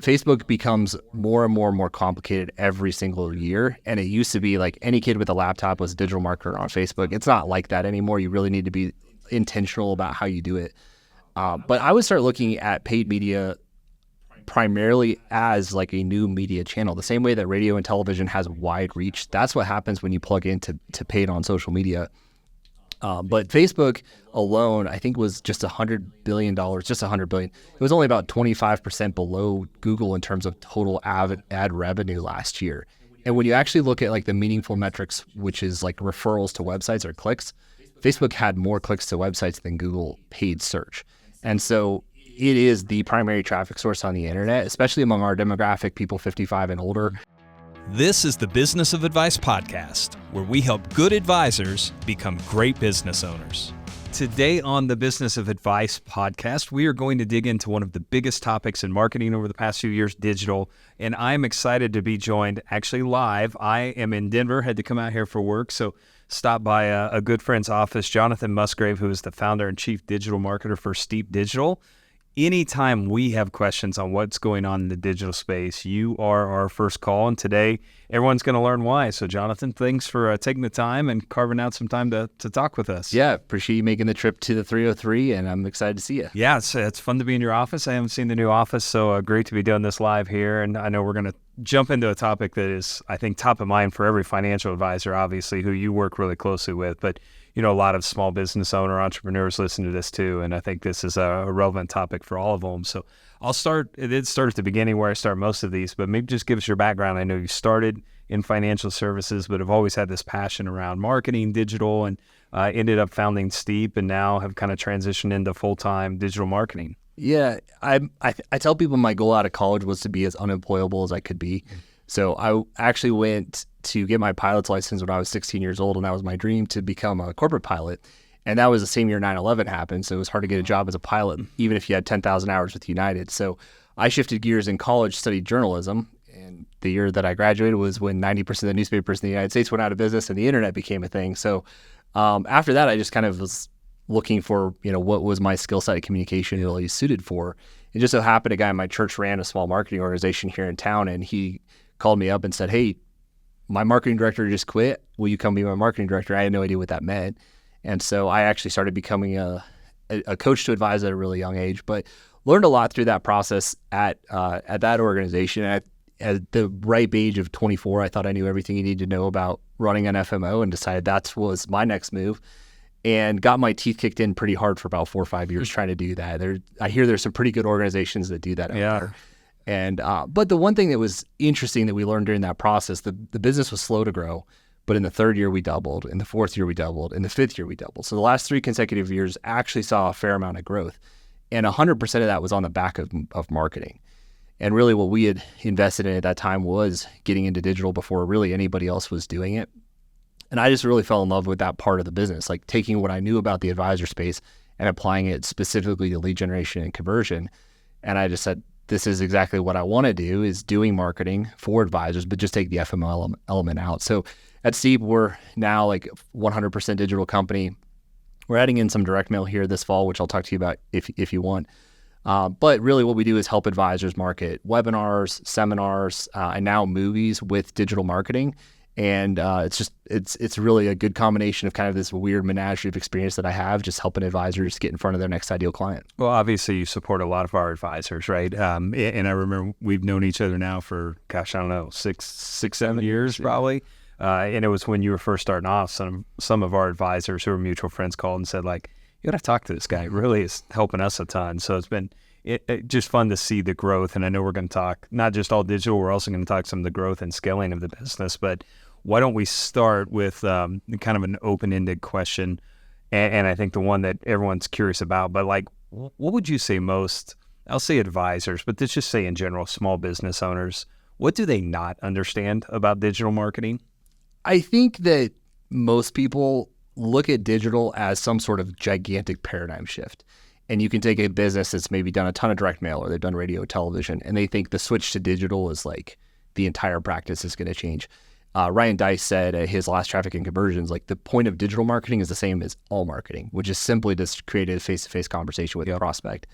Facebook becomes more and more and more complicated every single year. And it used to be like any kid with a laptop was a digital marketer on Facebook. It's not like that anymore. You really need to be intentional about how you do it. But I would start looking at paid media primarily as like a new media channel, the same way that radio and television has wide reach. That's what happens when you plug into paid on social media. But Facebook alone, I think, was just $100 billion, just $100 billion. It was only about 25% below Google in terms of total ad revenue last year. And when you actually look at like the meaningful metrics, which is like referrals to websites or clicks, Facebook had more clicks to websites than Google paid search. And so it is the primary traffic source on the internet, especially among our demographic, people 55 and older. This is the Business of Advice podcast, where we help good advisors become great business owners. Today on the Business of Advice podcast, we are going to dig into one of the biggest topics in marketing over the past few years, digital. And I'm excited to be joined actually live. I am in Denver, had to come out here for work, so stopped by a good friend's office, Jonathan Musgrave, who is the founder and chief digital marketer for Steep Digital. Anytime we have questions on what's going on in the digital space, you are our first call. And today, everyone's going to learn why. So, Jonathan, thanks for taking the time and carving out some time to talk with us. Yeah, appreciate you making the trip to the 303, and I'm excited to see you. Yeah, it's fun to be in your office. I haven't seen the new office, so great to be doing this live here. And I know we're going to jump into a topic that is, I think, top of mind for every financial advisor, obviously, who you work really closely with. But you know, a lot of small business entrepreneurs listen to this too, and I think this is a relevant topic for all of them. So I'll start at the beginning where I start most of these, but maybe just give us your background. I know you started in financial services, but have always had this passion around marketing, digital, and ended up founding Steep, and now have kind of transitioned into full-time digital marketing. Yeah, I tell people my goal out of college was to be as unemployable as I could be. So I actually went to get my pilot's license when I was 16 years old, and that was my dream, to become a corporate pilot. And that was the same year 9/11 happened, so it was hard to get a job as a pilot, even if you had 10,000 hours with United. So I shifted gears in college, studied journalism, and the year that I graduated was when 90% of the newspapers in the United States went out of business and the internet became a thing. So after that, I just kind of was looking for, what was my skill set of communication really suited for. It just so happened a guy in my church ran a small marketing organization here in town, and he called me up and said, "Hey, my marketing director just quit. Will you come be my marketing director?" I had no idea what that meant. And so I actually started becoming a coach to advise at a really young age, but learned a lot through that process at that organization. At the ripe age of 24, I thought I knew everything you need to know about running an FMO, and decided that was my next move, and got my teeth kicked in pretty hard for about 4 or 5 years trying to do that. I hear there's some pretty good organizations that do that out there. And but the one thing that was interesting that we learned during that process, the business was slow to grow, but in the third year we doubled, in the fourth year we doubled, in the fifth year we doubled. So the last 3 consecutive years actually saw a fair amount of growth, and 100% of that was on the back of marketing. And really what we had invested in at that time was getting into digital before really anybody else was doing it. And I just really fell in love with that part of the business, like taking what I knew about the advisor space and applying it specifically to lead generation and conversion. And I just said, this is exactly what I want to do, is doing marketing for advisors, but just take the FMO element out. So at Steep, we're now like 100% digital company. We're adding in some direct mail here this fall, which I'll talk to you about if you want. But really what we do is help advisors market webinars, seminars, and now movies with digital marketing. And it's really a good combination of kind of this weird menagerie of experience that I have, just helping advisors get in front of their next ideal client. Well, obviously you support a lot of our advisors, right? And I remember we've known each other now for, I don't know, six, 7 years probably. And it was when you were first starting off, some of our advisors who were mutual friends called and said, like, you got to talk to this guy. It really is helping us a ton. So it's been it just fun to see the growth. And I know we're going to talk not just all digital, we're also going to talk some of the growth and scaling of the business. But why don't we start with kind of an open-ended question, and I think the one that everyone's curious about, but like, what would you say most, I'll say advisors, but let's just say in general, small business owners, what do they not understand about digital marketing? I think that most people look at digital as some sort of gigantic paradigm shift. And you can take a business that's maybe done a ton of direct mail, or they've done radio, television, and they think the switch to digital is like the entire practice is going to change. Ryan Deiss said at his last Traffic and Conversions, like, the point of digital marketing is the same as all marketing, which is simply to create a face-to-face conversation with your prospect.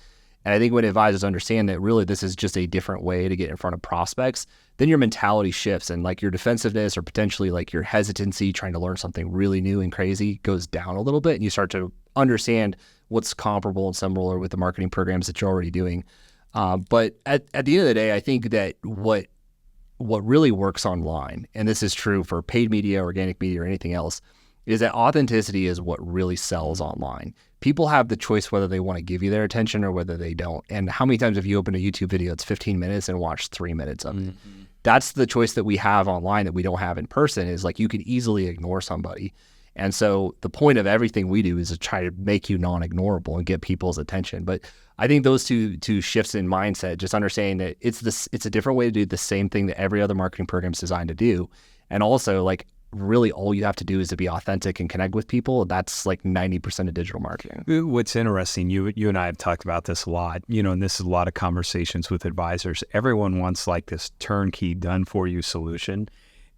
And I think when advisors understand that really this is just a different way to get in front of prospects, then your mentality shifts, and like your defensiveness or potentially like your hesitancy trying to learn something really new and crazy goes down a little bit, and you start to understand what's comparable and similar with the marketing programs that you're already doing. But at the end of the day, I think that what really works online, and this is true for paid media, organic media, or anything else, is that authenticity is what really sells online. People have the choice whether they want to give you their attention or whether they don't. And how many times have you opened a YouTube video, it's 15 minutes and watched 3 minutes of it? That's the choice that we have online that we don't have in person, is like you can easily ignore somebody. And so the point of everything we do is to try to make you non-ignorable and get people's attention. But I think those two shifts in mindset, just understanding that it's a different way to do the same thing that every other marketing program is designed to do. And also, like, really all you have to do is to be authentic and connect with people. That's like 90% of digital marketing. What's interesting, you and I have talked about this a lot, and this is a lot of conversations with advisors. Everyone wants like this turnkey done for you solution.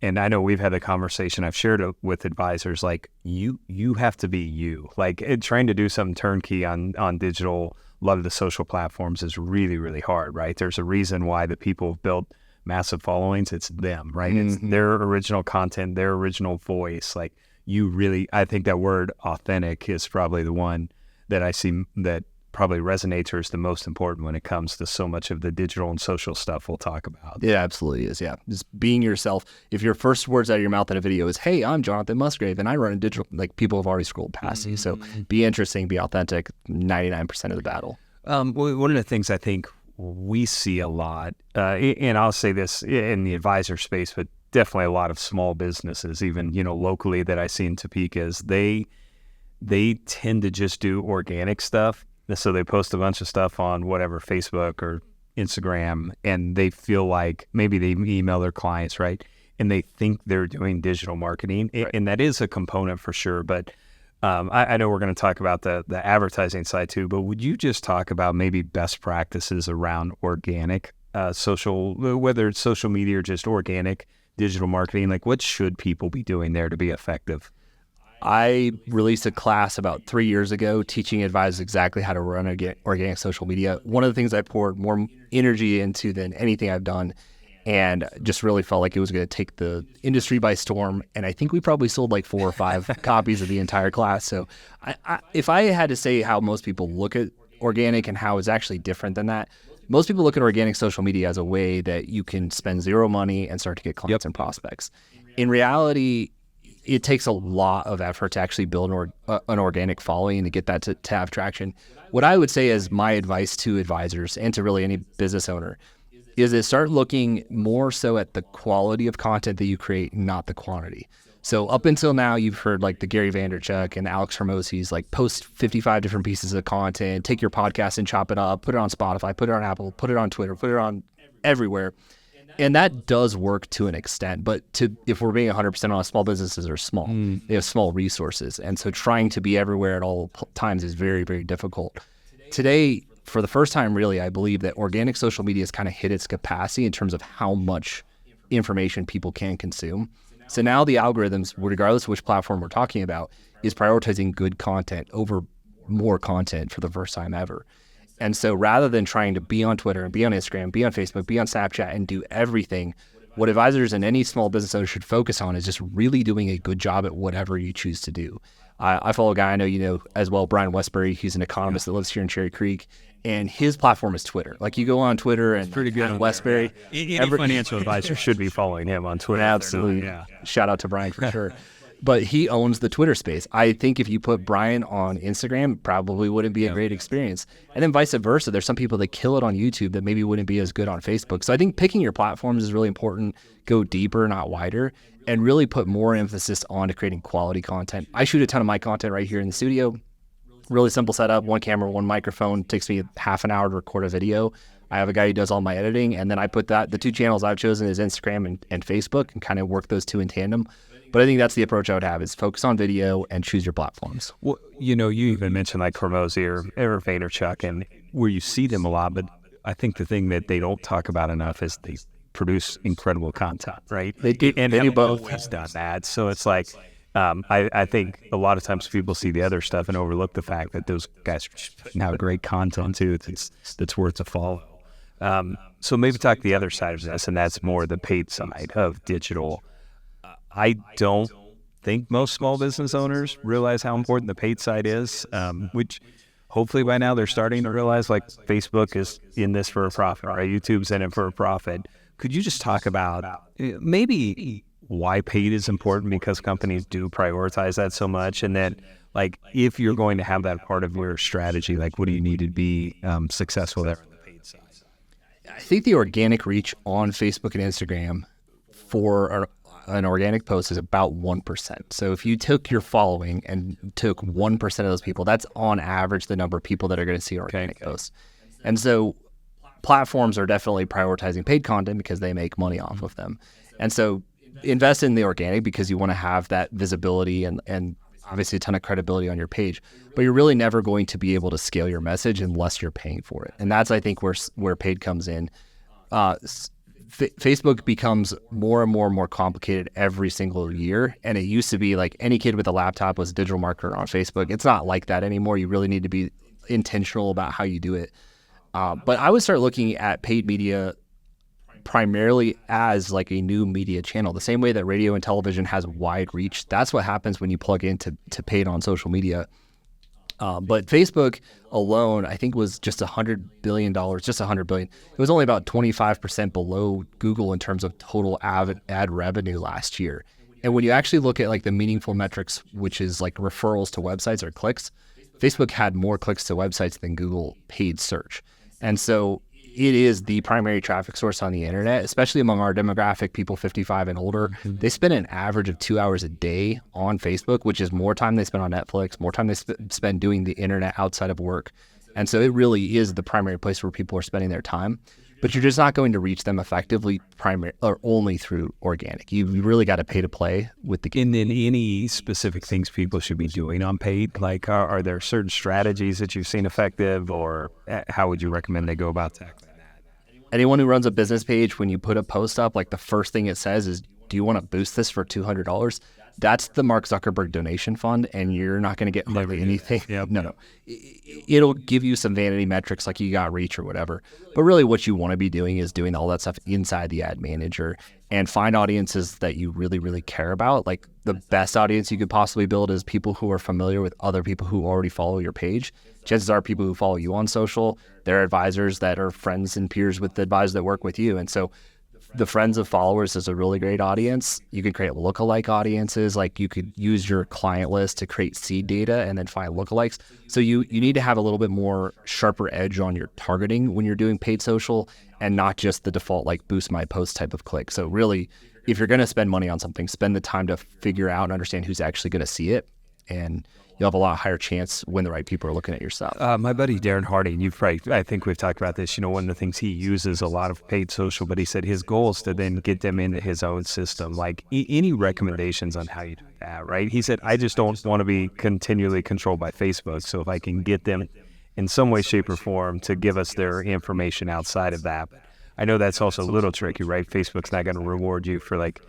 And I know we've had a conversation, I've shared it with advisors, like you have to be you. Like trying to do something turnkey on digital, a lot of the social platforms is really, really hard, right? There's a reason why the people have built massive followings. It's them, right? It's their original content, their original voice. Like I think that word authentic is probably the one that I see that probably resonates or is the most important when it comes to so much of the digital and social stuff we'll talk about. It absolutely is, yeah. Just being yourself. If your first words out of your mouth in a video is, hey, I'm Jonathan Musgrave and I run a digital, like people have already scrolled past you. So be interesting, be authentic, 99% of the battle. One of the things I think we see a lot, and I'll say this in the advisor space, but definitely a lot of small businesses, even, locally that I see in Topeka, is they tend to just do organic stuff. So they post a bunch of stuff on whatever, Facebook or Instagram, and they feel like maybe they email their clients, right? And they think they're doing digital marketing, right. And that is a component for sure. But I know we're going to talk about the advertising side too, but would you just talk about maybe best practices around organic social, whether it's social media or just organic digital marketing? Like what should people be doing there to be effective? I released a class about 3 years ago teaching advisors exactly how to run organic social media. One of the things I poured more energy into than anything I've done, and just really felt like it was going to take the industry by storm. And I think we probably sold like 4 or 5 copies of the entire class. So if I had to say how most people look at organic and how it's actually different than that, most people look at organic social media as a way that you can spend zero money and start to get clients and prospects. In reality, it takes a lot of effort to actually build an organic following and to get that to have traction. What I would say is my advice to advisors and to really any business owner is to start looking more so at the quality of content that you create, not the quantity. So up until now, you've heard like the Gary Vaynerchuk and Alex Hormozi's like post 55 different pieces of content, take your podcast and chop it up, put it on Spotify, put it on Apple, put it on Twitter, put it on everywhere. And that does work to an extent, but if we're being 100% honest, small businesses are small. They have small resources. And so trying to be everywhere at all times is very, very difficult. Today, for the first time, really, I believe that organic social media has kind of hit its capacity in terms of how much information people can consume. So now the algorithms, regardless of which platform we're talking about, is prioritizing good content over more content for the first time ever. And so rather than trying to be on Twitter and be on Instagram, be on Facebook, be on Snapchat and do everything, what advisors and any small business owner should focus on is just really doing a good job at whatever you choose to do. I follow a guy I know you know as well, Brian Westbury. He's an economist that lives here in Cherry Creek, and his platform is Twitter. Like you go on Twitter and pretty good Westbury. Yeah. Every financial advisor should be following him on Twitter. Absolutely. Yeah. Shout out to Brian for sure. But he owns the Twitter space. I think if you put Brian on Instagram, probably wouldn't be a great experience. And then vice versa. There's some people that kill it on YouTube that maybe wouldn't be as good on Facebook. So I think picking your platforms is really important. Go deeper, not wider, and really put more emphasis on to creating quality content. I shoot a ton of my content right here in the studio. Really simple setup, one camera, one microphone. It takes me half an hour to record a video. I have a guy who does all my editing, and then I put the 2 channels I've chosen is Instagram and Facebook and kind of work those 2 in tandem. But I think that's the approach I would have is focus on video and choose your platforms. Well, you even mentioned like Hormozi or Vaynerchuk, and where you see them a lot, but I think the thing that they don't talk about enough is they produce incredible content, right? They do both. Always done that. So it's like, I think a lot of times people see the other stuff and overlook the fact that those guys are just putting out great content too. That's worth a follow. So maybe talk the other side of this, and that's more the paid side of digital. I don't think most small business owners realize how important the paid side is, which hopefully by now they're starting to realize, like, Facebook is in this for a profit, right? YouTube's in it for a profit. Could you just talk about maybe why paid is important, because companies do prioritize that so much? And then, like, if you're going to have that part of your strategy, like, what do you need to be successful there on the paid side? I think the organic reach on Facebook and Instagram for an organic post is about 1%. So if you took your following and took 1% of those people, that's on average the number of people that are going to see organic posts. And so platforms are definitely prioritizing paid content because they make money off of them. And so invest in the organic because you want to have that visibility and obviously a ton of credibility on your page, but you're really never going to be able to scale your message unless you're paying for it. And that's, I think, where paid comes in. Facebook becomes more and more complicated every single year. And it used to be like any kid with a laptop was a digital marketer on Facebook. It's not like that anymore. You really need to be intentional about how you do it. But I would start looking at paid media primarily as like a new media channel, the same way that radio and television has wide reach. That's what happens when you plug into paid on social media. But Facebook alone, I think, was just $100 billion, just $100 billion. It was only about 25% below Google in terms of total ad revenue last year. And when you actually look at like the meaningful metrics, which is like referrals to websites or clicks, Facebook had more clicks to websites than Google paid search. And so it is the primary traffic source on the internet, especially among our demographic, people 55 and older. They spend an average of 2 hours a day on Facebook, which is more time they spend on Netflix, more time they spend doing the internet outside of work. And so it really is the primary place where people are spending their time. But you're just not going to reach them effectively or only through organic. You really got to pay to play with the game. And then any specific things people should be doing on paid? Like, are there certain strategies that you've seen effective, or how would you recommend they go about tackling that? Anyone who runs a business page, when you put a post up, like the first thing it says is, do you want to boost this for $200? That's the Mark Zuckerberg donation fund, and you're not going to get hardly anything. Yep. No. It'll give you some vanity metrics like you got reach or whatever. But really what you want to be doing is doing all that stuff inside the ad manager and find audiences that you really, really care about. Like the best audience you could possibly build is people who are familiar with other people who already follow your page. Chances are people who follow you on social, they're advisors that are friends and peers with the advisors that work with you. And so the friends of followers is a really great audience. You can create lookalike audiences. Like you could use your client list to create seed data and then find lookalikes. So you need to have a little bit more sharper edge on your targeting when you're doing paid social and not just the default like boost my post type of click. So really, if you're going to spend money on something, spend the time to figure out and understand who's actually going to see it. And you'll have a lot higher chance when the right people are looking at your stuff. My buddy Darren Harding, I think we've talked about this. One of the things he uses a lot of paid social, but he said his goal is to then get them into his own system. Like any recommendations on how you do that, right? He said, I just don't want to be continually controlled by Facebook. So if I can get them in some way, shape, or form to give us their information outside of that. I know that's also a little tricky, right? Facebook's not going to reward you for like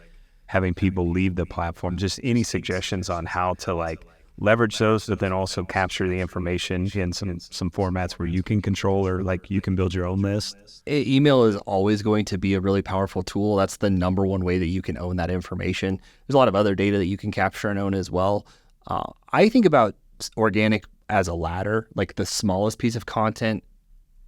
having people leave the platform. Just any suggestions on how to like leverage those, but then also capture the information in some formats where you can control or like you can build your own list? Email is always going to be a really powerful tool. That's the number one way that you can own that information. There's a lot of other data that you can capture and own as well. I think about organic as a ladder, like the smallest piece of content,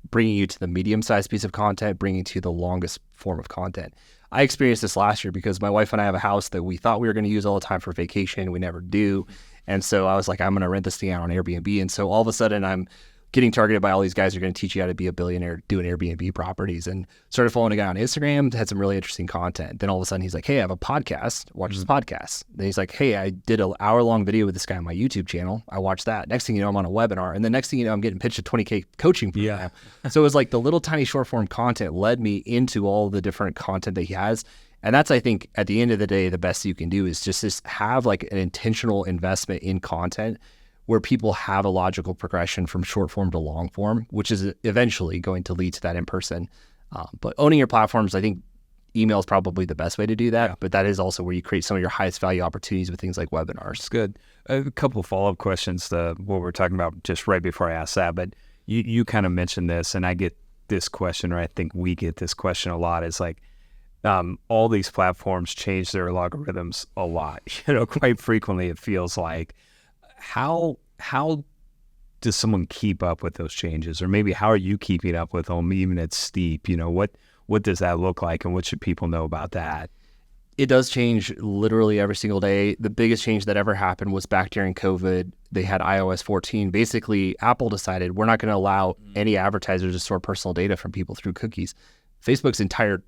bringing you to the medium-sized piece of content, bringing you to the longest form of content. I experienced this last year because my wife and I have a house that we thought we were going to use all the time for vacation. We never do. And so I was like, I'm going to rent this thing out on Airbnb. And so all of a sudden I'm getting targeted by all these guys who are going to teach you how to be a billionaire doing Airbnb properties, and started following a guy on Instagram, had some really interesting content. Then all of a sudden he's like, hey, I have a podcast. Watch this podcast. Then he's like, hey, I did an hour-long video with this guy on my YouTube channel. I watched that. Next thing you know, I'm on a webinar. And the next thing you know, I'm getting pitched a $20K coaching program. Yeah. So it was like the little tiny short-form content led me into all the different content that he has. And that's, I think, at the end of the day, the best you can do is just have like an intentional investment in content where people have a logical progression from short form to long form, which is eventually going to lead to that in person. But owning your platforms, I think email is probably the best way to do that, but that is also where you create some of your highest value opportunities with things like webinars. It's good. A couple of follow-up questions to what we're talking about just right before I ask that, but you kind of mentioned this, and I get this question, or I think we get this question a lot, is like, all these platforms change their algorithms a lot, quite frequently. It feels like, how does someone keep up with those changes? Or maybe how are you keeping up with them, even at steep? What does that look like, and what should people know about that? It does change literally every single day. The biggest change that ever happened was back during COVID. They had iOS 14. Basically, Apple decided we're not going to allow any advertisers to store personal data from people through cookies. Facebook's entire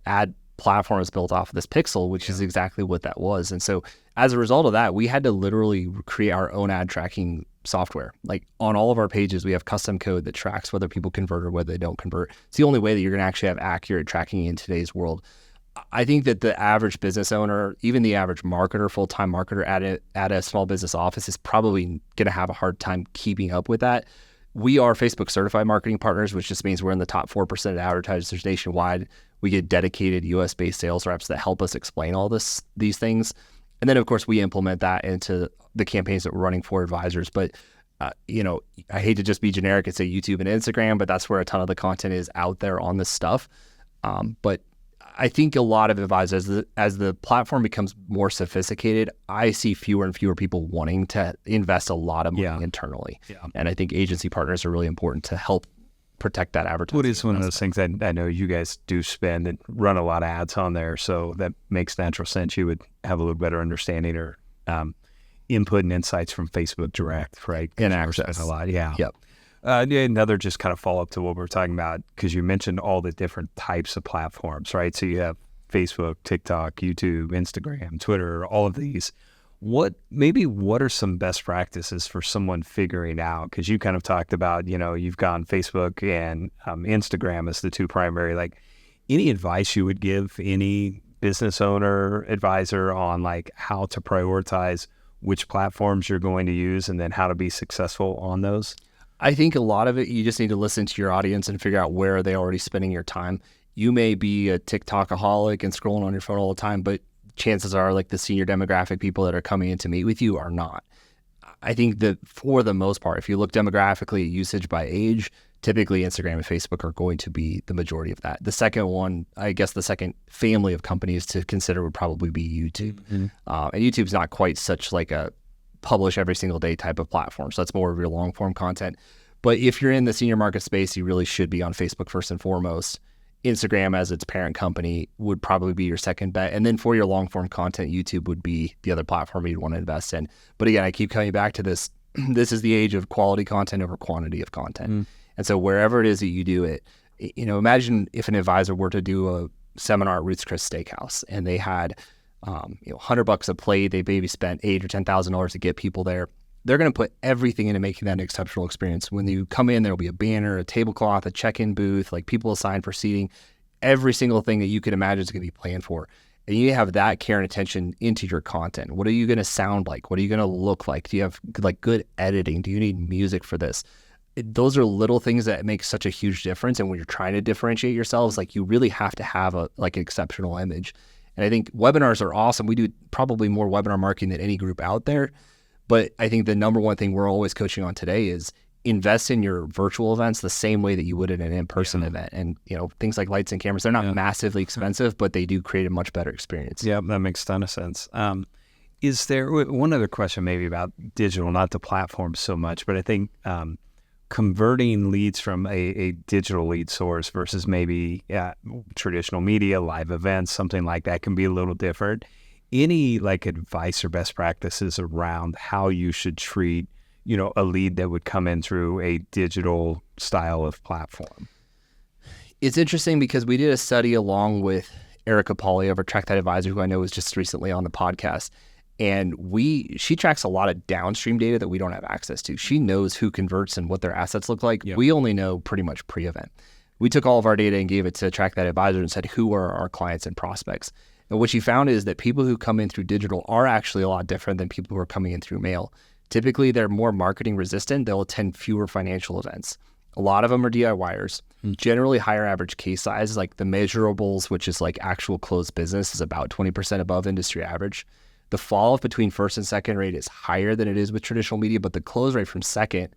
ad platform is built off of this pixel, which is exactly what that was. And so as a result of that, we had to literally create our own ad tracking software. Like on all of our pages, we have custom code that tracks whether people convert or whether they don't convert. It's the only way that you're going to actually have accurate tracking in today's world. I think that the average business owner, even the average marketer, full-time marketer at a small business office is probably going to have a hard time keeping up with that. We are Facebook certified marketing partners, which just means we're in the top 4% of advertisers nationwide. We get dedicated US-based sales reps that help us explain all these things. And then, of course, we implement that into the campaigns that we're running for advisors. But, I hate to just be generic and say YouTube and Instagram, but that's where a ton of the content is out there on this stuff. But I think a lot of advisors, as the platform becomes more sophisticated, I see fewer and fewer people wanting to invest a lot of money internally. Yeah. And I think agency partners are really important to help protect that advertising. What is one of those things that I know you guys do spend and run a lot of ads on there, so that makes natural sense. You would have a little better understanding or input and insights from Facebook Direct, right? And access a lot, yeah. Yep. Another just kind of follow up to what we're talking about, because you mentioned all the different types of platforms, right? So you have Facebook, TikTok, YouTube, Instagram, Twitter, all of these. What are some best practices for someone figuring out? Because you kind of talked about, you've gone Facebook and Instagram as the two primary. Like, any advice you would give any business owner, advisor on like how to prioritize which platforms you're going to use and then how to be successful on those? I think a lot of it, you just need to listen to your audience and figure out where are they already spending your time. You may be a TikTokaholic and scrolling on your phone all the time, but chances are like the senior demographic people that are coming in to meet with you are not. I think that for the most part, if you look demographically at usage by age, typically Instagram and Facebook are going to be the majority of that. The second one, I guess the second family of companies to consider would probably be YouTube. Mm-hmm. And YouTube's not quite such like a publish every single day type of platform. So that's more of your long form content. But if you're in the senior market space, you really should be on Facebook first and foremost. Instagram as its parent company would probably be your second bet. And then for your long form content, YouTube would be the other platform you'd want to invest in. But again, I keep coming back to this. This is the age of quality content over quantity of content. Mm. And so wherever it is that you do it, imagine if an advisor were to do a seminar at Ruth's Chris Steakhouse and they had $100 a plate, they maybe spent $8,000 or $10,000 to get people there. They're going to put everything into making that an exceptional experience. When you come in, there'll be a banner, a tablecloth, a check-in booth, like people assigned for seating. Every single thing that you could imagine is going to be planned for. And you have that care and attention into your content. What are you going to sound like? What are you going to look like? Do you have like good editing? Do you need music for this? Those are little things that make such a huge difference. And when you're trying to differentiate yourselves, like you really have to have an exceptional image. And I think webinars are awesome. We do probably more webinar marketing than any group out there. But I think the number one thing we're always coaching on today is invest in your virtual events the same way that you would in an in-person event. And, things like lights and cameras, they're not massively expensive, but they do create a much better experience. Yeah, that makes a ton of sense. Is there one other question maybe about digital, not the platform so much, but I think converting leads from a digital lead source versus maybe traditional media, live events, something like that can be a little different. Any advice or best practices around how you should treat, a lead that would come in through a digital style of platform? It's interesting because we did a study along with Erica Pauly of our Track That Advisor, who I know was just recently on the podcast. And she tracks a lot of downstream data that we don't have access to. She knows who converts and what their assets look like. Yep. We only know pretty much pre-event. We took all of our data and gave it to Track That Advisor and said, who are our clients and prospects? And what she found is that people who come in through digital are actually a lot different than people who are coming in through mail. Typically, they're more marketing resistant. They'll attend fewer financial events. A lot of them are DIYers. Generally higher average case size, like the measurables, which is like actual closed business, is about 20% above industry average. The fall off between first and second rate is higher than it is with traditional media, but the close rate from second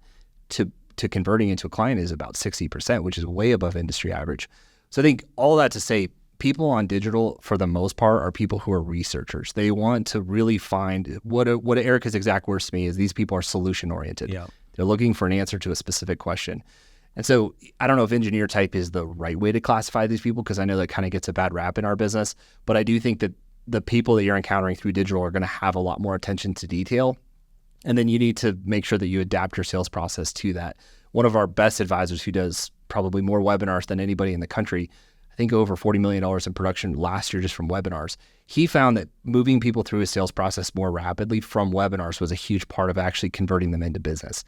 to converting into a client is about 60%, which is way above industry average. So I think all that to say, people on digital, for the most part, are people who are researchers. They want to really find what Erica's exact words to me is these people are solution oriented. Yeah. They're looking for an answer to a specific question. And so I don't know if engineer type is the right way to classify these people, because I know that kind of gets a bad rap in our business. But I do think that the people that you're encountering through digital are going to have a lot more attention to detail. And then you need to make sure that you adapt your sales process to that. One of our best advisors, who does probably more webinars than anybody in the country, I think over $40 million in production last year just from webinars. He found that moving people through a sales process more rapidly from webinars was a huge part of actually converting them into business.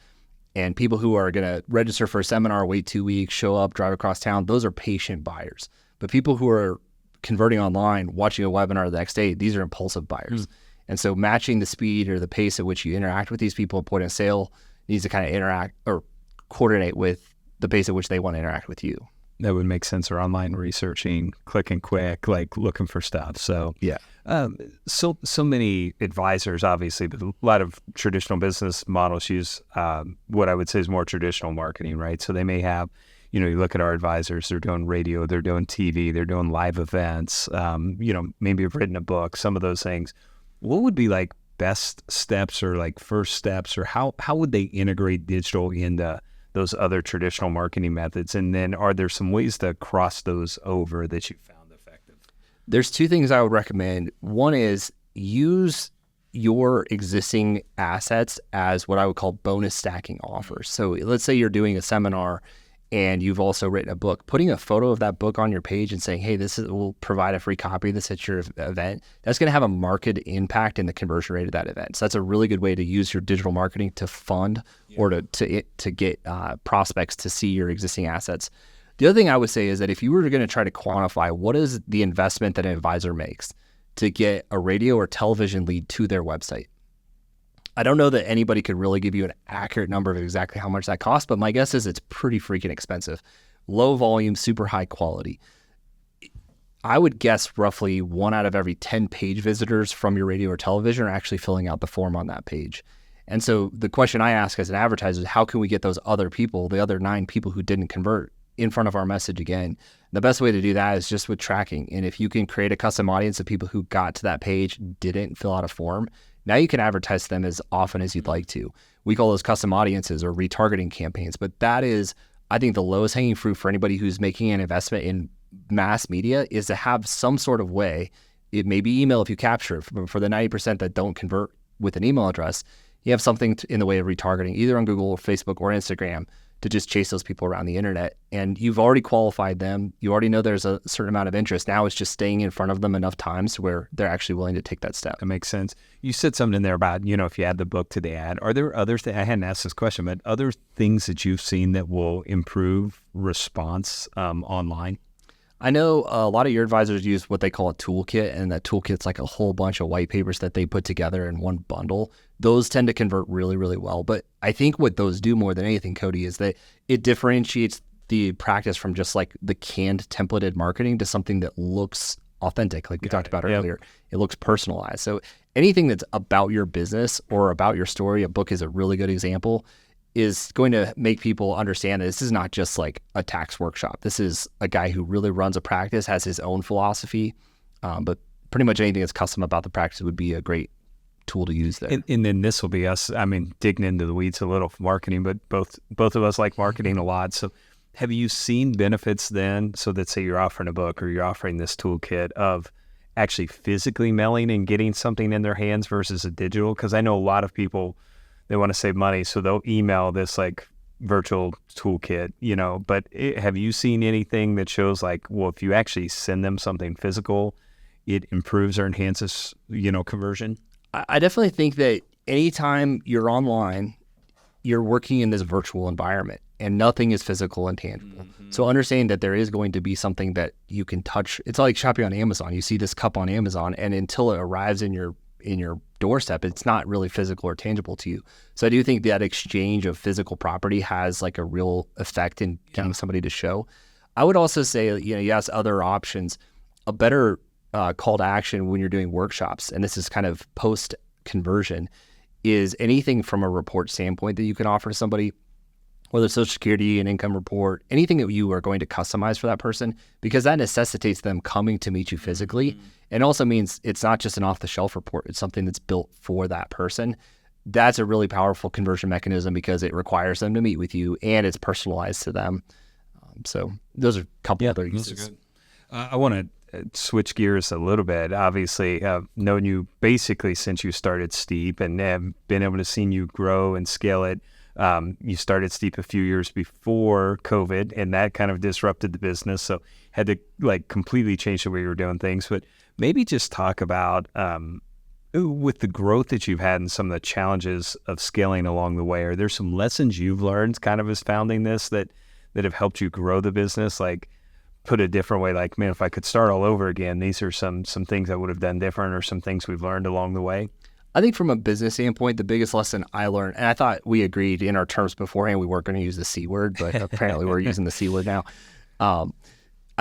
And people who are going to register for a seminar, wait 2 weeks, show up, drive across town, those are patient buyers. But people who are converting online, watching a webinar the next day, these are impulsive buyers. And so matching the speed or the pace at which you interact with these people at point of sale needs to kind of interact or coordinate with the pace at which they want to interact with you. That would make sense. Or online researching, clicking quick, like looking for stuff. So yeah. So many advisors, obviously, but a lot of traditional business models use what I would say is more traditional marketing, right? So they may have, you look at our advisors, they're doing radio, they're doing TV, they're doing live events, maybe have written a book, some of those things. What would be like best steps or like first steps, or how would they integrate digital into those other traditional marketing methods? And then are there some ways to cross those over that you found effective? There's two things I would recommend. One is use your existing assets as what I would call bonus stacking offers. So let's say you're doing a seminar and you've also written a book. Putting a photo of that book on your page and saying, hey, will provide a free copy of this at your event, that's going to have a marked impact in the conversion rate of that event. So that's a really good way to use your digital marketing to fund or to get prospects to see your existing assets. The other thing I would say is that if you were going to try to quantify what is the investment that an advisor makes to get a radio or television lead to their website, I don't know that anybody could really give you an accurate number of exactly how much that costs, but my guess is it's pretty freaking expensive. Low volume, super high quality. I would guess roughly 1 out of every 10 page visitors from your radio or television are actually filling out the form on that page. And so the question I ask as an advertiser is, how can we get those other people, the other 9 people who didn't convert, in front of our message again? The best way to do that is just with tracking. And if you can create a custom audience of people who got to that page, didn't fill out a form, now you can advertise to them as often as you'd like to. We call those custom audiences or retargeting campaigns, but that is, I think, the lowest hanging fruit for anybody who's making an investment in mass media is to have some sort of way. It may be email if you capture it. For the 90% that don't convert with an email address, you have something in the way of retargeting, either on Google or Facebook or Instagram, to just chase those people around the internet. And you've already qualified them. You already know there's a certain amount of interest. Now it's just staying in front of them enough times where they're actually willing to take that step. That makes sense. You said something in there about, if you add the book to the ad, are there other things, I hadn't asked this question, but other things that you've seen that will improve response online? I know a lot of your advisors use what they call a toolkit, and that toolkit's like a whole bunch of white papers that they put together in one bundle. Those tend to convert really, really well. But I think what those do more than anything, Cody, is that it differentiates the practice from just like the canned templated marketing to something that looks authentic, like we talked about earlier. It looks personalized. So anything that's about your business or about your story, a book is a really good example, is going to make people understand that this is not just like a tax workshop. This is a guy who really runs a practice, has his own philosophy, but pretty much anything that's custom about the practice would be a great tool to use there. And then this will be us, digging into the weeds a little for marketing, but both of us like marketing a lot. So have you seen benefits then? So let's say you're offering a book or you're offering this toolkit of actually physically mailing and getting something in their hands versus a digital? Because I know a lot of people, they want to save money, so they'll email this like virtual toolkit, but have you seen anything that shows like, well, if you actually send them something physical, it improves or enhances, conversion? I definitely think that anytime you're online, you're working in this virtual environment and nothing is physical and tangible. Mm-hmm. So understanding that there is going to be something that you can touch. It's like shopping on Amazon. You see this cup on Amazon, and until it arrives in your your doorstep. It's not really physical or tangible to you. So I do think that exchange of physical property has like a real effect in getting somebody to show. I would also say, you ask other options, a better call to action when you're doing workshops, and this is kind of post conversion, is anything from a report standpoint that you can offer to somebody, whether it's Social Security, an income report, anything that you are going to customize for that person, because that necessitates them coming to meet you physically. And also means it's not just an off-the-shelf report. It's something that's built for that person. That's a really powerful conversion mechanism because it requires them to meet with you and it's personalized to them. So those are a couple other uses. I want to switch gears a little bit. Obviously, I've known you basically since you started Steep and have been able to see you grow and scale it. You started Steep a few years before COVID, and that kind of disrupted the business. So had to like completely change the way you were doing things. But maybe just talk about with the growth that you've had and some of the challenges of scaling along the way. Are there some lessons you've learned kind of as founding this that have helped you grow the business? Like, put a different way, like, man, if I could start all over again, these are some things I would have done different or some things we've learned along the way. I think from a business standpoint, the biggest lesson I learned, and I thought we agreed in our terms beforehand, we weren't going to use the C word, but apparently we're using the C word now. I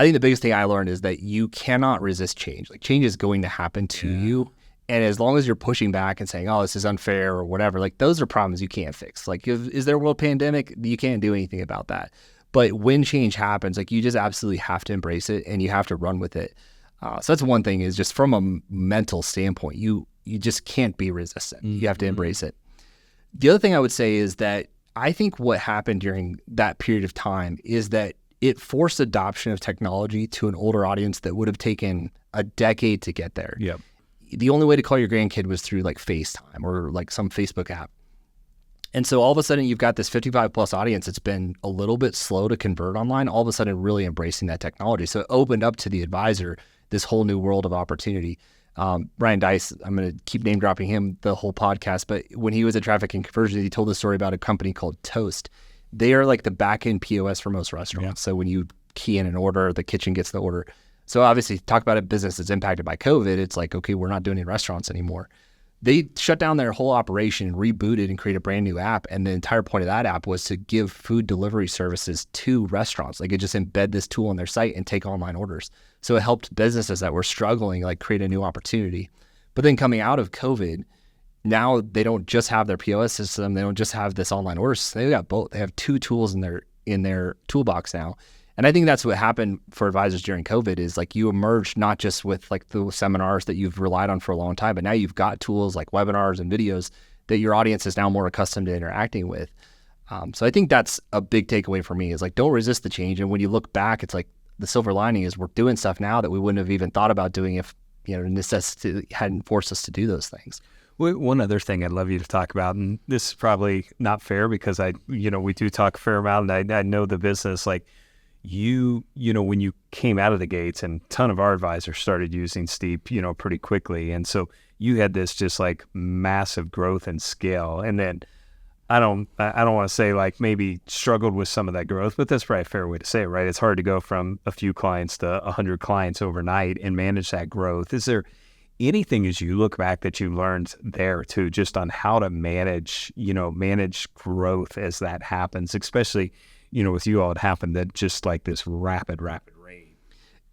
think the biggest thing I learned is that you cannot resist change. Like, change is going to happen to you. And as long as you're pushing back and saying, oh, this is unfair or whatever, like those are problems you can't fix. Like, is there a world pandemic? You can't do anything about that. But when change happens, like, you just absolutely have to embrace it and you have to run with it. So that's one thing, is just from a mental standpoint, you just can't be resistant. You have to embrace it. The other thing I would say is that I think what happened during that period of time is that it forced adoption of technology to an older audience that would have taken a decade to get there. Yep. The only way to call your grandkid was through like FaceTime or like some Facebook app. And so all of a sudden you've got this 55 plus audience that's been a little bit slow to convert online, all of a sudden really embracing that technology. So it opened up to the advisor this whole new world of opportunity. Ryan Dice, I'm going to keep name dropping him the whole podcast, but when he was at Traffic and Conversions, he told the story about a company called Toast. They are like the back end POS for most restaurants. So when you key in an order, the kitchen gets the order. So obviously, talk about a business that's impacted by COVID. It's like, okay, we're not doing any restaurants anymore. They shut down their whole operation and rebooted and created a brand new app. And the entire point of that app was to give food delivery services to restaurants. Like, it just embed this tool on their site and take online orders. So it helped businesses that were struggling, like, create a new opportunity. But then coming out of COVID, now they don't just have their POS system. They don't just have this online order system. They got both. They have two tools in their toolbox now. And I think that's what happened for advisors during COVID, is like, you emerged not just with like the seminars that you've relied on for a long time, but now you've got tools like webinars and videos that your audience is now more accustomed to interacting with. So I think that's a big takeaway for me, is like, don't resist the change. And when you look back, it's like the silver lining is we're doing stuff now that we wouldn't have even thought about doing if, necessity hadn't forced us to do those things. One other thing I'd love you to talk about, and this is probably not fair because we do talk a fair amount, and I know the business, like, when you came out of the gates, and a ton of our advisors started using Steep, pretty quickly. And so you had this just like massive growth and scale. And then I don't want to say like maybe struggled with some of that growth, but that's probably a fair way to say it, right? It's hard to go from a few clients to 100 clients overnight and manage that growth. Is there anything as you look back that you learned there too, just on how to manage growth as that happens, especially with you all, it happened at just like this rapid rate.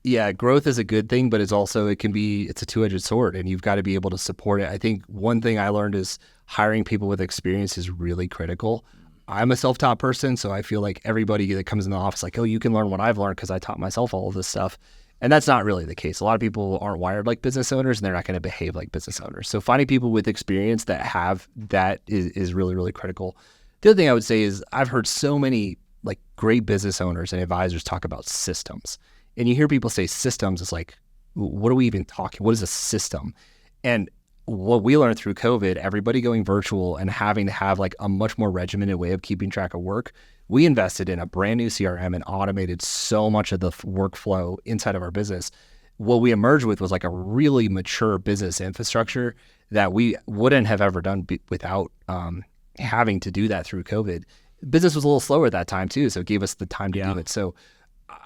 Yeah, growth is a good thing, but it's a two-edged sword, and you've got to be able to support it. I think one thing I learned is hiring people with experience is really critical. I'm a self-taught person, so I feel like everybody that comes in the office, like, oh, you can learn what I've learned because I taught myself all of this stuff. And that's not really the case. A lot of people aren't wired like business owners, and they're not going to behave like business owners. So finding people with experience that have that is really, really critical. The other thing I would say is I've heard so many like great business owners and advisors talk about systems. And you hear people say systems, it's like, what are we even talking? What is a system? And what we learned through COVID, everybody going virtual and having to have like a much more regimented way of keeping track of work, we invested in a brand new CRM and automated so much of the workflow inside of our business. What we emerged with was like a really mature business infrastructure that we wouldn't have ever done without having to do that through COVID. Business was a little slower at that time too, so it gave us the time to do it. So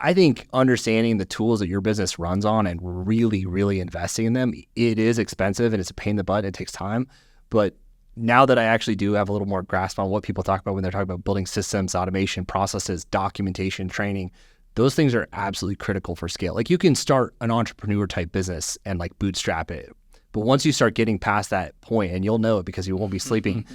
I think understanding the tools that your business runs on and really, really investing in them, it is expensive and it's a pain in the butt. It takes time. But now that I actually do have a little more grasp on what people talk about when they're talking about building systems, automation, processes, documentation, training, those things are absolutely critical for scale. Like you can start an entrepreneur type business and like bootstrap it. But once you start getting past that point, and you'll know it because you won't be sleeping,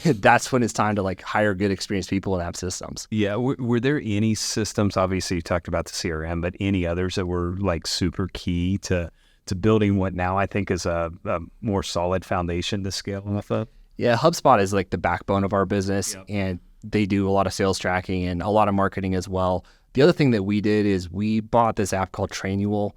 that's when it's time to like hire good experienced people and have systems. Yeah. Were there any systems, obviously you talked about the CRM, but any others that were like super key to building what now I think is a more solid foundation to scale off of? Yeah, HubSpot is like the backbone of our business, and they do a lot of sales tracking and a lot of marketing as well. The other thing that we did is we bought this app called Trainual,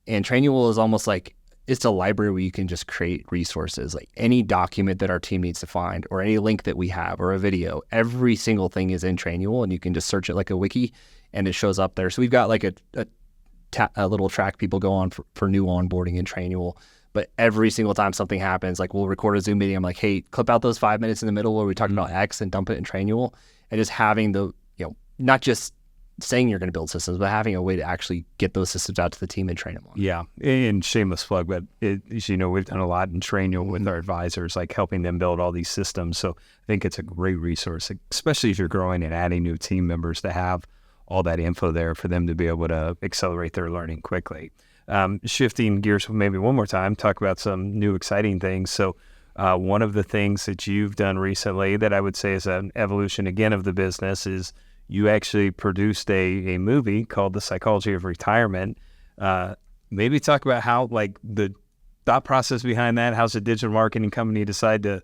and Trainual is almost like, it's a library where you can just create resources, like any document that our team needs to find or any link that we have or a video. Every single thing is in Trainual, and you can just search it like a wiki and it shows up there. So we've got like a little track people go on for new onboarding in Trainual. But every single time something happens, like we'll record a Zoom meeting, I'm like, hey, clip out those 5 minutes in the middle where we talk about X and dump it in Trainual, and just having the, not just saying you're going to build systems, but having a way to actually get those systems out to the team and train them on. Yeah, and shameless plug, but we've done a lot in Trainual with our advisors, like helping them build all these systems. So I think it's a great resource, especially if you're growing and adding new team members, to have all that info there for them to be able to accelerate their learning quickly. Shifting gears maybe one more time, talk about some new exciting things. So one of the things that you've done recently that I would say is an evolution again of the business is you actually produced a movie called The Psychology of Retirement. Maybe talk about how, like, the thought process behind that. How's a digital marketing company decide to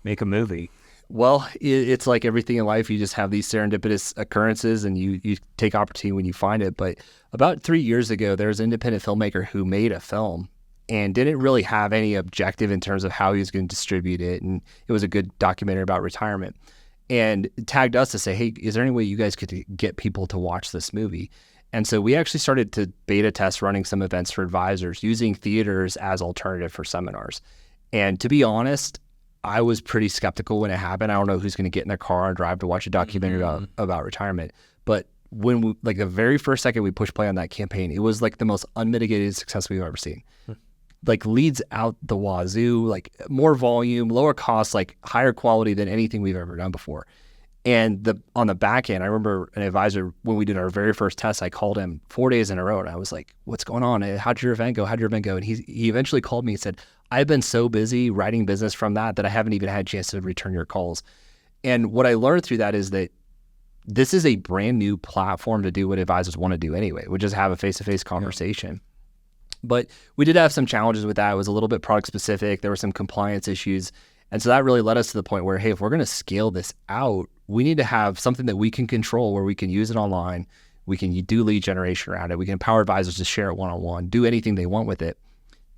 make a movie? Well, it's like everything in life. You just have these serendipitous occurrences and you take opportunity when you find it. But about 3 years ago, there was an independent filmmaker who made a film and didn't really have any objective in terms of how he was going to distribute it. And it was a good documentary about retirement. And tagged us to say, hey, is there any way you guys could get people to watch this movie? And so we actually started to beta test running some events for advisors using theaters as alternative for seminars. And to be honest, I was pretty skeptical when it happened. I don't know who's going to get in their car and drive to watch a documentary about retirement. But when we, like the very first second we pushed play on that campaign, it was like the most unmitigated success we've ever seen. Like leads out the wazoo, like more volume, lower cost, like higher quality than anything we've ever done before. And on the back end, I remember an advisor, when we did our very first test, I called him 4 days in a row and I was like, what's going on? How'd your event go? And he eventually called me and said, I've been so busy writing business from that I haven't even had a chance to return your calls. And what I learned through that is that this is a brand new platform to do what advisors want to do anyway, which is have a face-to-face conversation. Yeah. But we did have some challenges with that. It was a little bit product specific. There were some compliance issues. And so that really led us to the point where, hey, if we're going to scale this out, we need to have something that we can control where we can use it online. We can do lead generation around it. We can empower advisors to share it one-on-one, do anything they want with it.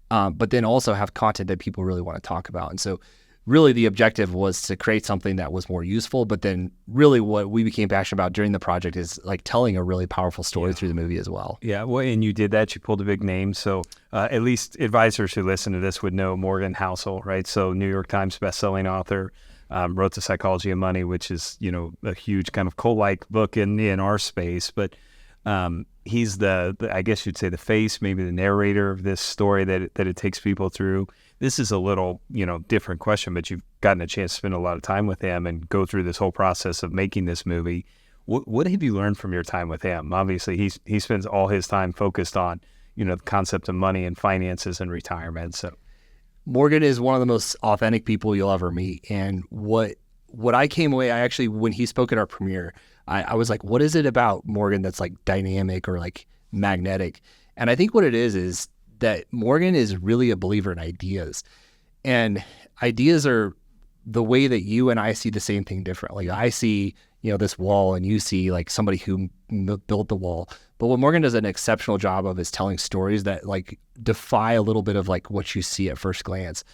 But then also have content that people really want to talk about. And so really the objective was to create something that was more useful, but then really what we became passionate about during the project is like telling a really powerful story through the movie as well. Yeah, well, and you did that. You pulled a big name. So at least advisors who listen to this would know Morgan Housel, right? So New York Times bestselling author, wrote The Psychology of Money, which is, a huge kind of cult-like book in our space. But he's the I guess you'd say the face, maybe the narrator of this story that it takes people through. This is a little, different question, but you've gotten a chance to spend a lot of time with him and go through this whole process of making this movie. What have you learned from your time with him? Obviously, he spends all his time focused on, the concept of money and finances and retirement. So Morgan is one of the most authentic people you'll ever meet. And what I came away, when he spoke at our premiere, I was like, what is it about Morgan that's like dynamic or like magnetic? And I think what it is that Morgan is really a believer in ideas. And ideas are the way that you and I see the same thing differently. I see, this wall and you see like somebody who built the wall. But what Morgan does an exceptional job of is telling stories that like defy a little bit of like what you see at first glance.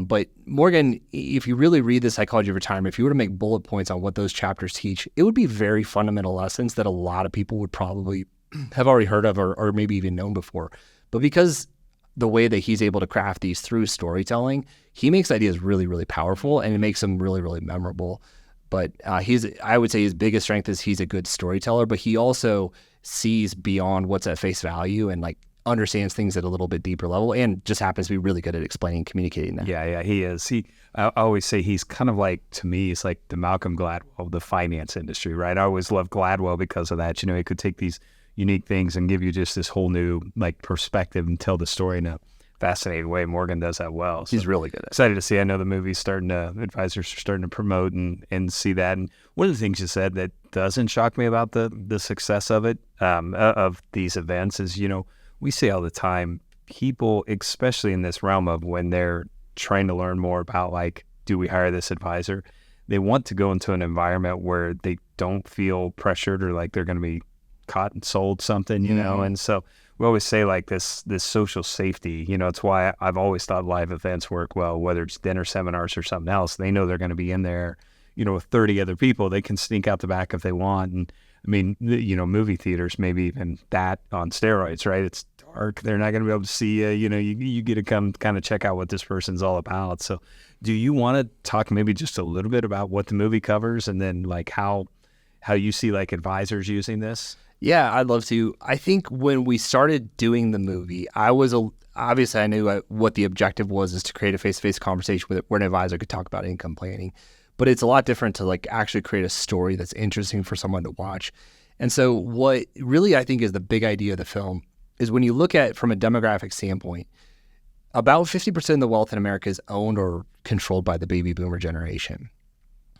But Morgan, if you really read The Psychology of Retirement, if you were to make bullet points on what those chapters teach, it would be very fundamental lessons that a lot of people would probably have already heard of or maybe even known before. But because the way that he's able to craft these through storytelling, he makes ideas really, really powerful and it makes them really, really memorable. But I would say his biggest strength is he's a good storyteller, but he also sees beyond what's at face value and like understands things at a little bit deeper level, and just happens to be really good at explaining and communicating that. Yeah, he is. I always say he's kind of like, to me, he's like the Malcolm Gladwell of the finance industry, right? I always loved Gladwell because of that. You know, he could take these unique things and give you just this whole new like perspective and tell the story in a fascinating way. Morgan does that well. So He's really good at it. excited to see. I know the movie's advisors are starting to promote and see that. And one of the things you said that doesn't shock me about the success of it, of these events is, you know, we see all the time people, especially in this realm of when they're trying to learn more about like, do we hire this advisor? They want to go into an environment where they don't feel pressured or like they're going to be caught and sold something, you know? And so we always say like this social safety, you know, it's why I've always thought live events work well, whether it's dinner seminars or something else. They know they're going to be in there, you know, with 30 other people. They can sneak out the back if they want. And I mean, you know, movie theaters, maybe even that on steroids, right? It's dark. They're not going to be able to see you. You know, you get to come kind of check out what this person's all about. So do you want to talk maybe just a little bit about what the movie covers and then like how you see like advisors using this? Yeah, I'd love to. I think when we started doing the movie, obviously I knew what the objective was, is to create a face-to-face conversation where an advisor could talk about income planning. But it's a lot different to like actually create a story that's interesting for someone to watch. And so what really I think is the big idea of the film is when you look at it from a demographic standpoint, about 50% of the wealth in America is owned or controlled by the baby boomer generation.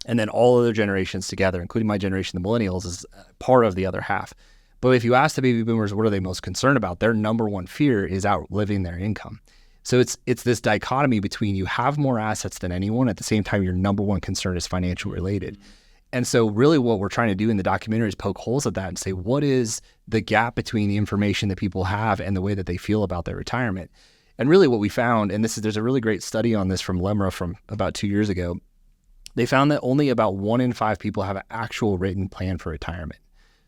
And then all other generations together, including my generation, the millennials, is part of the other half. But if you ask the baby boomers what are they most concerned about, their number one fear is outliving their income. So it's this dichotomy between you have more assets than anyone, at the same time your number one concern is financial related. And so really what we're trying to do in the documentary is poke holes at that and say, what is the gap between the information that people have and the way that they feel about their retirement? And really what we found, and there's a really great study on this from LEMRA from about 2 years ago, they found that only about 1 in 5 people have an actual written plan for retirement.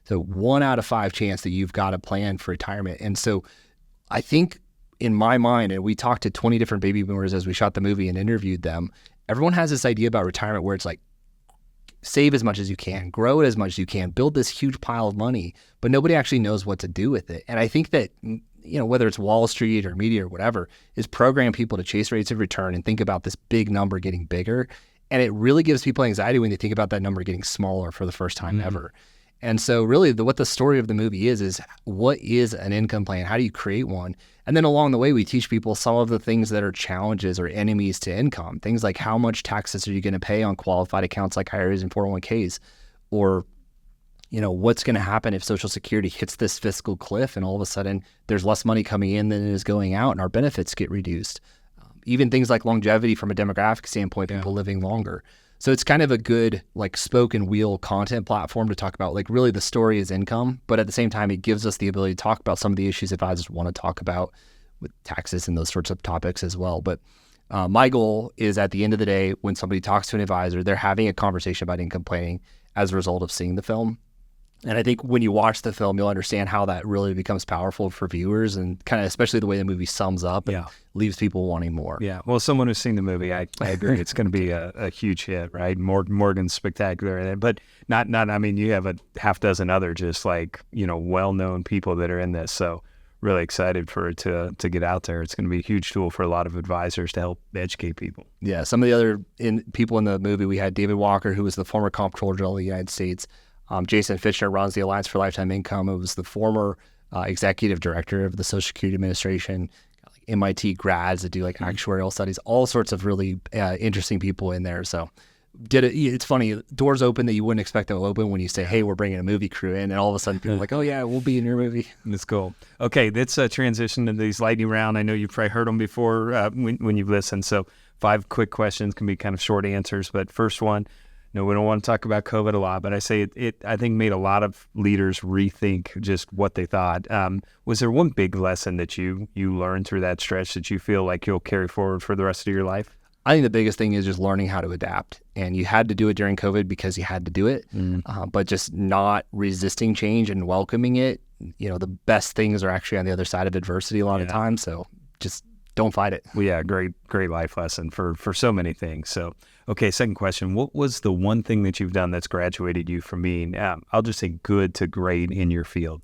So 1 out of 5 chance that you've got a plan for retirement. And so I think in my mind, and we talked to 20 different baby boomers as we shot the movie and interviewed them, everyone has this idea about retirement where it's like, save as much as you can, grow it as much as you can, build this huge pile of money, but nobody actually knows what to do with it. And I think that, you know, whether it's Wall Street or media or whatever, is program people to chase rates of return and think about this big number getting bigger. And it really gives people anxiety when they think about that number getting smaller for the first time ever. And so really what the story of the movie is what is an income plan? How do you create one? And then along the way, we teach people some of the things that are challenges or enemies to income. Things like how much taxes are you going to pay on qualified accounts like IRAs and 401ks? Or, you know, what's going to happen if Social Security hits this fiscal cliff and all of a sudden there's less money coming in than is going out and our benefits get reduced? Even things like longevity from a demographic standpoint, people living longer. So it's kind of a good like spoke and wheel content platform to talk about like really the story is income, but at the same time, it gives us the ability to talk about some of the issues advisors want to talk about with taxes and those sorts of topics as well. But my goal is at the end of the day, when somebody talks to an advisor, they're having a conversation about income planning as a result of seeing the film. And I think when you watch the film, you'll understand how that really becomes powerful for viewers and kind of especially the way the movie sums up and leaves people wanting more. Yeah. Well, someone who's seen the movie, I agree. It's going to be a huge hit, right? Morgan's spectacular in it, but not, I mean, you have a half dozen other just like, you know, well-known people that are in this. So really excited for it to get out there. It's going to be a huge tool for a lot of advisors to help educate people. Yeah. Some of the other people in the movie, we had David Walker, who was the former comptroller general of the United States. Jason Fitchner runs the Alliance for Lifetime Income. It was the former executive director of the Social Security Administration, like MIT grads that do like actuarial studies, all sorts of really interesting people in there. So it's funny, doors open that you wouldn't expect to open when you say, hey, we're bringing a movie crew in. And all of a sudden people are like, oh yeah, we'll be in your movie. That's cool. Okay, let's transition to these lightning round. I know you've probably heard them before when you've listened. So 5 quick questions can be kind of short answers. But first one, no, we don't want to talk about COVID a lot, but I say it I think made a lot of leaders rethink just what they thought. Was there one big lesson that you learned through that stretch that you feel like you'll carry forward for the rest of your life? I think the biggest thing is just learning how to adapt. And you had to do it during COVID because you had to do it, but just not resisting change and welcoming it. You know, the best things are actually on the other side of adversity a lot of times. So just don't fight it. Well, yeah, great life lesson for so many things. So, okay, second question. What was the one thing that you've done that's graduated you from being, I'll just say good to great in your field?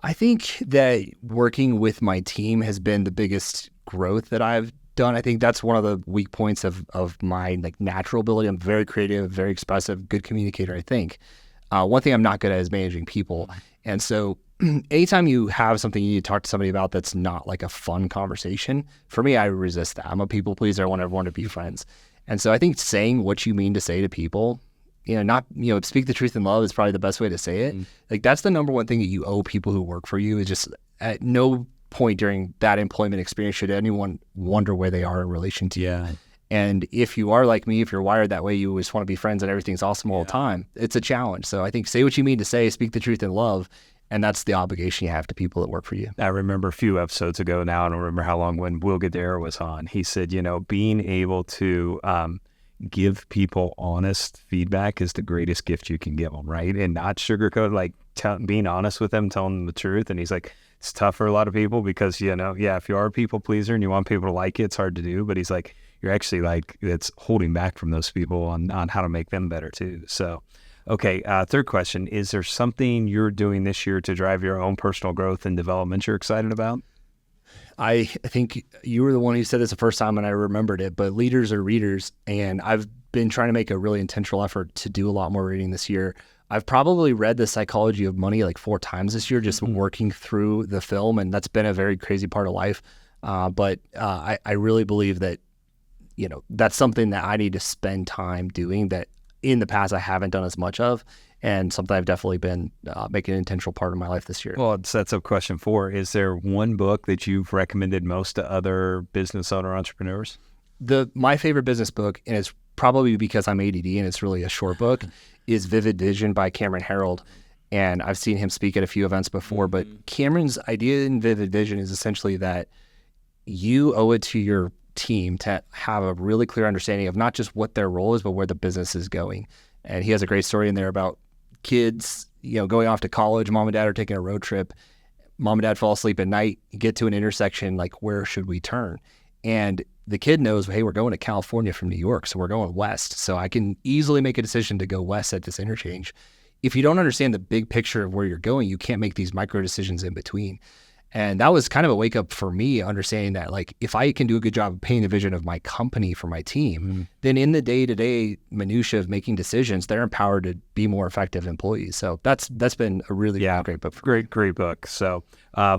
I think that working with my team has been the biggest growth that I've done. I think that's one of the weak points of my like natural ability. I'm very creative, very expressive, good communicator, I think. One thing I'm not good at is managing people. And so anytime you have something you need to talk to somebody about that's not like a fun conversation, for me, I resist that. I'm a people pleaser. I want everyone to be friends. And so I think saying what you mean to say to people, speak the truth in love is probably the best way to say it. Like that's the number one thing that you owe people who work for you, is just at no point during that employment experience should anyone wonder where they are in relation to you. And if you are like me, if you're wired that way, you just want to be friends and everything's awesome all the time. It's a challenge. So I think say what you mean to say, speak the truth in love. And that's the obligation you have to people that work for you. I remember a few episodes ago now, I don't remember how long, when Will Guidara was on, he said, being able to give people honest feedback is the greatest gift you can give them, right? And not sugarcoat, like being honest with them, telling them the truth. And he's like, it's tough for a lot of people because, if you are a people pleaser and you want people to like you, it's hard to do. But he's like, you're actually like, it's holding back from those people on how to make them better too. So, okay, third question. Is there something you're doing this year to drive your own personal growth and development you're excited about? I think you were the one who said this the first time and I remembered it, but leaders are readers. And I've been trying to make a really intentional effort to do a lot more reading this year. I've probably read The Psychology of Money like 4 times this year, just working through the film. And that's been a very crazy part of life. But I really believe that, that's something that I need to spend time doing that in the past I haven't done as much of, and something I've definitely been making an intentional part of my life this year. Well, that's a question 4. Is there one book that you've recommended most to other business owner entrepreneurs? My favorite business book, and it's probably because I'm ADD and it's really a short book, is Vivid Vision by Cameron Herold. And I've seen him speak at a few events before, but Cameron's idea in Vivid Vision is essentially that you owe it to your team to have a really clear understanding of not just what their role is, but where the business is going. And he has a great story in there about kids, going off to college. Mom and dad are taking a road trip. Mom and dad fall asleep at night, get to an intersection, like, where should we turn? And the kid knows, hey, we're going to California from New York, so we're going west. So I can easily make a decision to go west at this interchange. If you don't understand the big picture of where you're going, you can't make these micro decisions in between. And that was kind of a wake up for me, understanding that, like, if I can do a good job of painting the vision of my company for my team, then in the day-to-day minutia of making decisions, they're empowered to be more effective employees. So that's been a really great book. Great book. So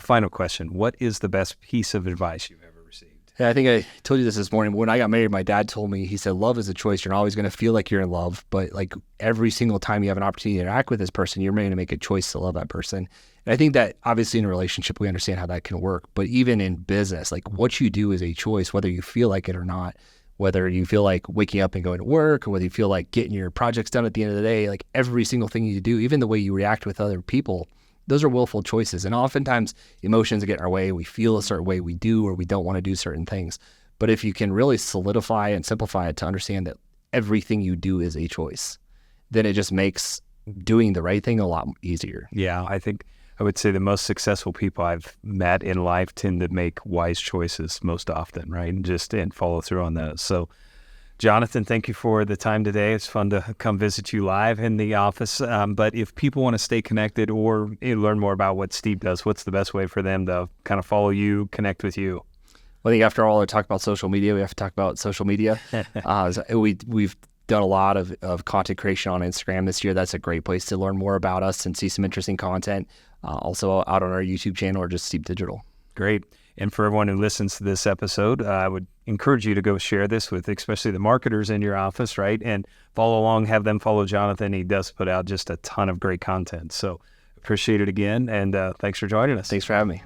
final question. What is the best piece of advice you've ever received? Yeah, I think I told you this morning. When I got married, my dad told me, he said, love is a choice. You're not always going to feel like you're in love, but like every single time you have an opportunity to interact with this person, you're going to make a choice to love that person. And I think that obviously in a relationship, we understand how that can work. But even in business, like what you do is a choice, whether you feel like it or not, whether you feel like waking up and going to work, or whether you feel like getting your projects done at the end of the day, like every single thing you do, even the way you react with other people, those are willful choices. And oftentimes emotions get in our way. We feel a certain way, we do or we don't want to do certain things. But if you can really solidify and simplify it to understand that everything you do is a choice, then it just makes doing the right thing a lot easier. Yeah, I would say the most successful people I've met in life tend to make wise choices most often, right? And follow through on those. So, Jonathan, thank you for the time today. It's fun to come visit you live in the office. But if people want to stay connected or learn more about what Steve does, what's the best way for them to kind of follow you, connect with you? Well, I think after all I talk about social media, we have to talk about social media. We've done a lot of content creation on Instagram this year. That's a great place to learn more about us and see some interesting content. Also out on our YouTube channel or just Steep Digital. Great. And for everyone who listens to this episode, I would encourage you to go share this with especially the marketers in your office, right? And follow along, have them follow Jonathan. He does put out just a ton of great content. So appreciate it again. And thanks for joining us. Thanks for having me.